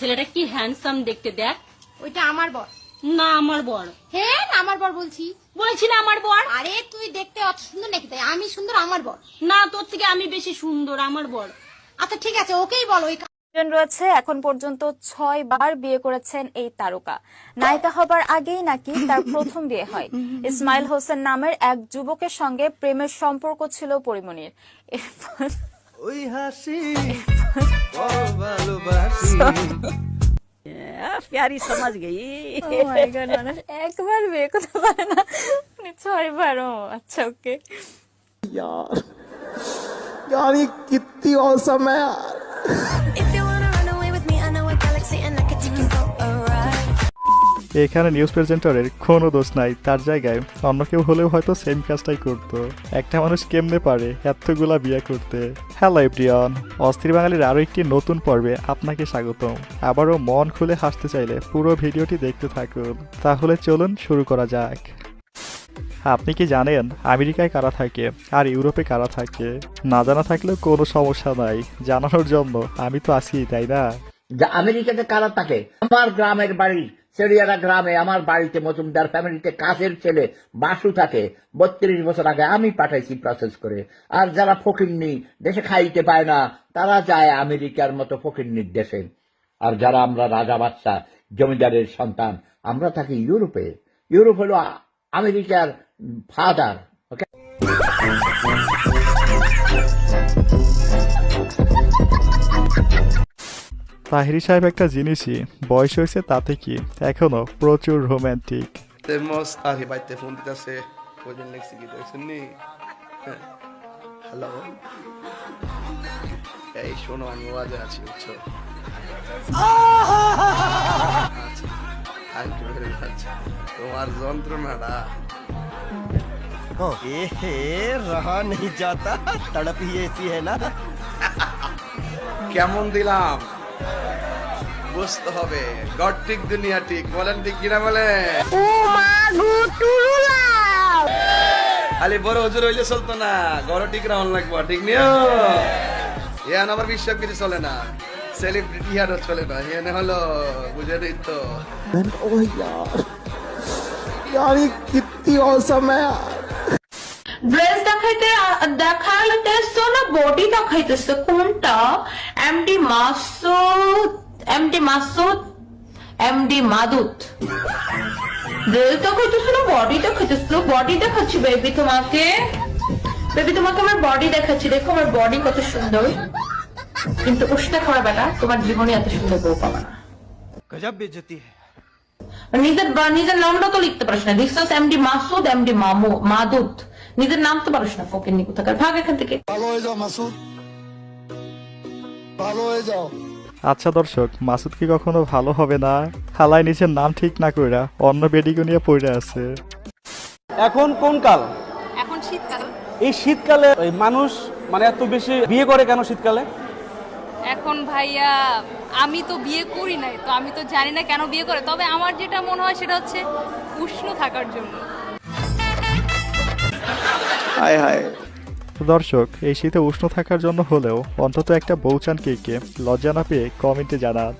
ছেলেটা কি হ্যান্ডসাম দেখতে, দেখ। ওইটা আমার বর না আমার বর। হ্যাঁ আমার বর বলছি না আমার বর। আরে তুই দেখতে অত সুন্দর নাকি তাই আমি সুন্দর আমার বর না তোর থেকে আমি বেশি সুন্দর, আমার বর। আচ্ছা ঠিক আছে ওকেই বলো ওই রয়েছে। এখন পর্যন্ত 6 বার বিয়ে করেছেন এই তারকা। নায়িকা হবার আগেই নাকি তার প্রথম বিয়ে হয়। ইসমাইল হোসেন নামের এক যুবকের সঙ্গে প্রেমের সম্পর্ক ছিল পরিমণির। ওই হাসি ভালোবাসি প্যারি সমাজ গেই। একবার বিয়ে করতে পারে না 6 বার। আচ্ছা ওকে। यार ये कितनी औसम है यार। এখানে নিউজ প্রেজেন্টারের কোনো দোষ নাই, তার জায়গায় অন্য কেউ হলেও হয়তো সেম কাজটাই করতো। একটা মানুষ কেমনে পারে এতগুলা বিয়ে করতে? হ্যালো এভরিওয়ান, অস্থির বাঙালির আরও একটি নতুন পর্বে আপনাকে স্বাগতম। আবারও মন খুলে হাসতে চাইলে পুরো ভিডিওটি দেখতে থাকুন। তাহলে চলুন শুরু করা যাক। আপনি কি জানেন আমেরিকায় কারা থাকে আর ইউরোপে কারা থাকে? না জানা থাকলেও কোনো সমস্যা নাই, জানানোর জন্য আমি তো আছি, তাই না? আমেরিকাতে কারা থাকে? আমার গ্রামের বাড়ি সেরিয়ারা গ্রামে আমার বাড়িতে মজুমদার ফ্যামিলিতে কাজের ছেলে বাসু থাকে। 32 বছর আগে আমি পাঠাইছি প্রসেস করে। আর যারা ফকিন্নি, দেশে খাইতে পায় না, তারা যায় আমেরিকার মতো ফকিন্নির দেশে। আর যারা আমরা রাজা বাচ্চা জমিদারের সন্তান, আমরা থাকি ইউরোপে। ইউরোপ হলো আমেরিকার ফাদার। ওকে, তাহিরি সাহেব একটা জিনিসই, বয়স হয়েছে তাতে কি, এখনো প্রচুর রোমান্টিক। আরে বাইতে ফোন দিতেছে, ওজন লেখছি কি দেখছেন নি? হ্যালো, এই শোনো আমি ওয়াজে আছি, বুঝছো? Thank you very much. তোমার যন্ত্রণাটা रहा नहीं जाता, तड़प ही ऐसी है ना। কেমন দিলাম বুঝতে হবে। গড ঠিক দুনিয়া ঠিক, বলেন ঠিক কিনা বলে? খালি বড় হুজুর হইলে চলতো না, গড় ঠিক রাউন লাগবো, ঠিক নিও। ইয়ান আমার বিশ্বাস কিছু চলে না, সেলিব্রিটি আরও চলে না। ইয়ান হলো বুঝে দিই তো। ओह यार, यार ये कितनी औसम है यार। ড্রেস দেখাইতেছো না বডি দেখাইতেছো? কোনটা? MD Masud, MD Masud, MD Masud. Dress দেখাইতেছো না বডি দেখাইতেছো? বডি দেখাচ্ছি বেবি তোমাকে, বেবি তোমাকে আমার বডি দেখাচ্ছি। দেখো আমার বডি কত সুন্দর, কিন্তু উষ্ণা খাওয়া বেটা তোমার জীবনে এত সুন্দর বউ পাবা না। गजब बेइज्जती है। নিজের নামটা তো লিখতে পারিস না। This MD Masud, MD Masud. নিজের নাম তো পারিস না, ফকির নি কোথাকার। ভাগ এখান থেকে। ভালো হয়ে যাও মাসুদ, ভালো হয়ে যাও। আচ্ছা দর্শক, মাসুদ কি কখনো ভালো হবে না? হালায় নিজের নাম ঠিক না কইরা অন্য বেডিকে নিয়ে পড়ে আছে। এখন কোন কাল? এখন শীতকাল। এই শীতকালে ওই মানুষ মানে এত বেশি বিয়ে করে কেন শীতকালে? এখন ভাইয়া আমি তো বিয়ে করি নাই, তো আমি তো জানি না কেন বিয়ে করে। তবে আমার যেটা মনে হয় সেটা হচ্ছে উষ্ণ থাকার জন্য। हाय हाय। দর্শক, এই শীতে উষ্ণ থাকার জন্য হলেও অন্তত একটা বউচান কেকে লজ্জা না পেয়ে কমেন্টে জানান।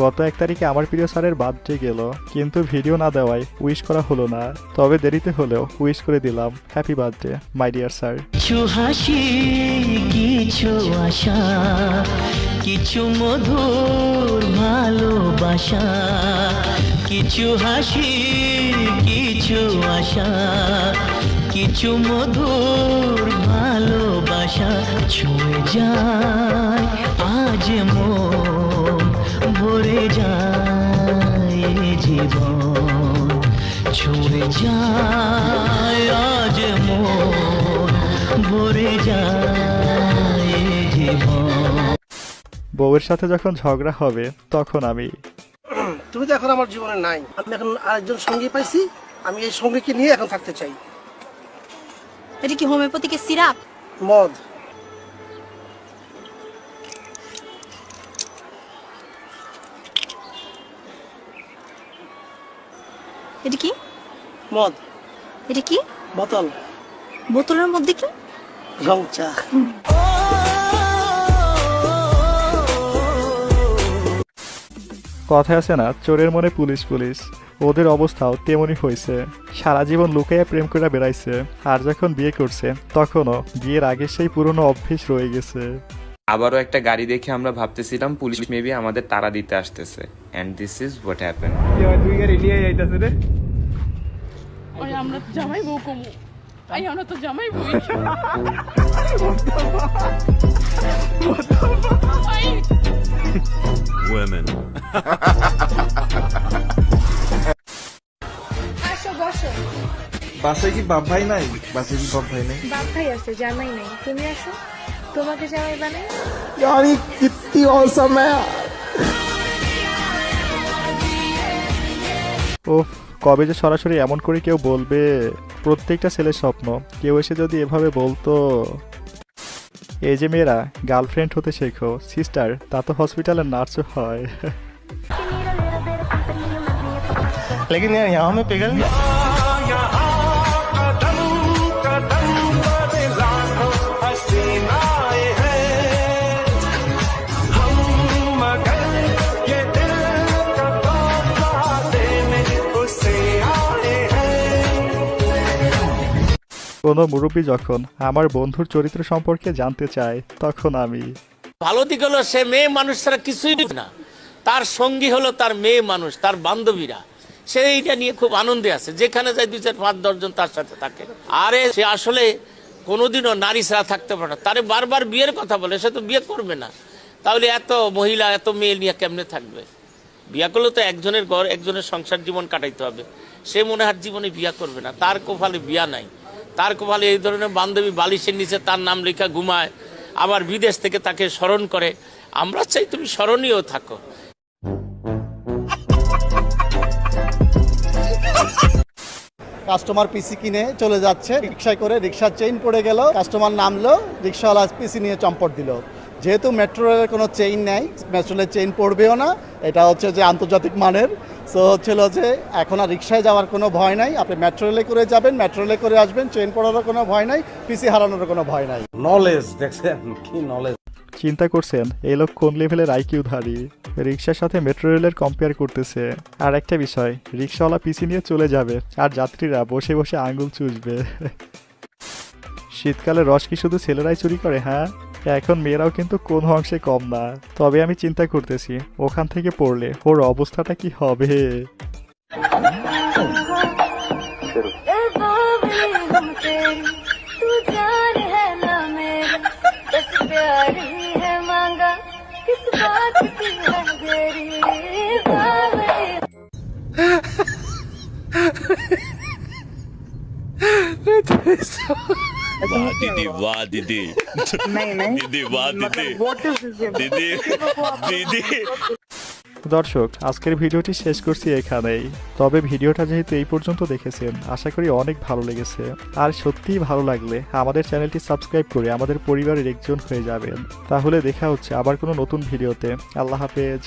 গত 1 তারিখে আমার প্রিয় স্যারের বার্থডে গেল, কিন্তু ভিডিও না দেওয়ায় উইশ করা হলো না। তবে দেরিতে হলেও উইশ করে দিলাম, happy birthday my dear sir. কিছু হাসি, কিছু আশা, কিছু মধুর ভালোবাসা, কিছু হাসি, কিছু আশা, কিছু মধুর ভালোবাসা ছুঁয়ে যায় আজ মন, ভরে যায় জীবন, ছুঁয়ে যায় আজ মন, ভরে যায় জীবন। বউয়ের সাথে যখন ঝগড়া হবে তখন আমি, তুমি তো এখন আমার জীবনে নাই, আমি এখন আরেকজন সঙ্গী পাইছি, আমি এই সঙ্গীকে নিয়ে এখন থাকতে চাই। এটা কি হোমিওপ্যাথিকের সিরাপ? মদ। এটা কি মদ? এটা কি বোতল। বোতলের মধ্যে কি? রং চা। কথায় আছে না, চোরের মনে পুলিশ পুলিশ, ওদের অবস্থাও তেমনই হয়েছে। সারা জীবন লুকাইয়া প্রেম করে বেড়াইছে, আর যখন বিয়ে করছে তখনও বিয়ের আগে সেই পুরনো অভ্যেস রয়ে গেছে। আবারও একটা গাড়ি দেখে আমরা ভাবতেছিলাম পুলিশ মেবি আমাদের তাড়া দিতে আসতেছে, and this is what happen. আমরা তো জামাই বউ কমু, আমরা তো জামাই বউ। Women. আসো বসো। বাসায় কি বাপ ভাই নাই? বাসায় কি বাপ ভাই নাই? বাপ ভাই আছে, জামাই নাই। তুমি আসো, তোমাকে জামাই বানাই। यार ये कितनी औसम है। ওফ, কবে যে সরাসরি এমন করে কেউ বলবে, প্রত্যেকটা ছেলের স্বপ্ন কেউ এসে যদি এভাবে বলতো। এই যে মেয়েরা গার্লফ্রেন্ড হতে শেখো, সিস্টার তা তো হসপিটালের নার্সও হয়। लेकिन यार यहाँ में पिघल কোনো মুরব্বী যখন আমার বন্ধুর চরিত্র সম্পর্কে জানতে চায়, তখন আমি ভালো দিক হলো সে মেয়ে মানুষ ছাড়া কিছুই না, তার সঙ্গী হলো তার মেয়ে মানুষ, তার বান্ধবীরা, সে এইটা নিয়ে খুব আনন্দে আছে, যেখানে যায় 2, 4, 5, 10 জন তার সাথে থাকে। আরে সে আসলে কোনোদিনও নারী ছাড়া থাকতে পারে না, তারে বারবার বিয়ের কথা বলে, সে তো বিয়ে করবে না, তাহলে এত মহিলা এত মেয়ে নিয়ে কেমনে থাকবে? বিয়া করলে তো একজনের ঘর একজনের সংসার জীবন কাটাইতে হবে, সে মনে হয় জীবনে বিয়া করবে না, তার কপালে বিয়া নাই, তার কপালে এই ধরনের বান্ধবী বালিশের নিচে তার নাম লেখা ঘুমায়, আবার বিদেশ থেকে তাকে স্মরণ করে। আমরা চাই তুমি স্মরণীয় থাকো। কাস্টমার পিসি কিনে চলে যাচ্ছে রিক্সায় করে, রিক্সার চেইন পড়ে গেল, কাস্টমার নামলো, রিক্সাওয়ালা পিসি নিয়ে চম্পট দিল। যেহেতু মেট্রো রেলের কোনো চেইন নেই, মেট্রো রেলের চেইন পড়বেও না, এটা হচ্ছে যে আন্তর্জাতিক মানের, সো হচ্ছিল যে এখন আর রিক্সায় যাওয়ার কোনো ভয় নাই, আপনি মেট্রো রেলে করে যাবেন, মেট্রো রেলে করে আসবেন, চেইন পড়ারও কোনো ভয় নাই, পিসি হারানোর কোনো ভয় নাই। নলেজ দেখছেন কি নলেজ। চিন্তা করছেন এই লোক কোন লেভেলের আইকিউধারী, রিক্সার সাথে মেট্রো রেলের কম্পেয়ার করতেছে। আর একটা বিষয়, রিক্সাওয়ালা পিসি নিয়ে চলে যাবে আর যাত্রীরা বসে বসে আঙ্গুল চুষবে। শীতকালে রস কি শুধু ছেলেরাই চুরি করে? হ্যাঁ, এখন মেয়েরাও কিন্তু কোনো অংশে কম না। তবে আমি চিন্তা করতেছি ওখান থেকে পড়লে ওর অবস্থাটা কি হবে। वाह दीदी, वाह दीदी, दीदी वाह दीदी, दीदी दीदी। দর্শক, আজকের ভিডিওটি শেষ করছি এখানেই। তবে ভিডিওটা যেহেতু এই পর্যন্ত দেখেছেন, আশা করি অনেক ভালো লেগেছে। আর সত্যিই ভালো লাগলে আমাদের চ্যানেলটি সাবস্ক্রাইব করে আমাদের পরিবারের একজন হয়ে যাবেন। তাহলে দেখা হচ্ছে আবার কোনো নতুন ভিডিওতে। আল্লাহ হাফেজ।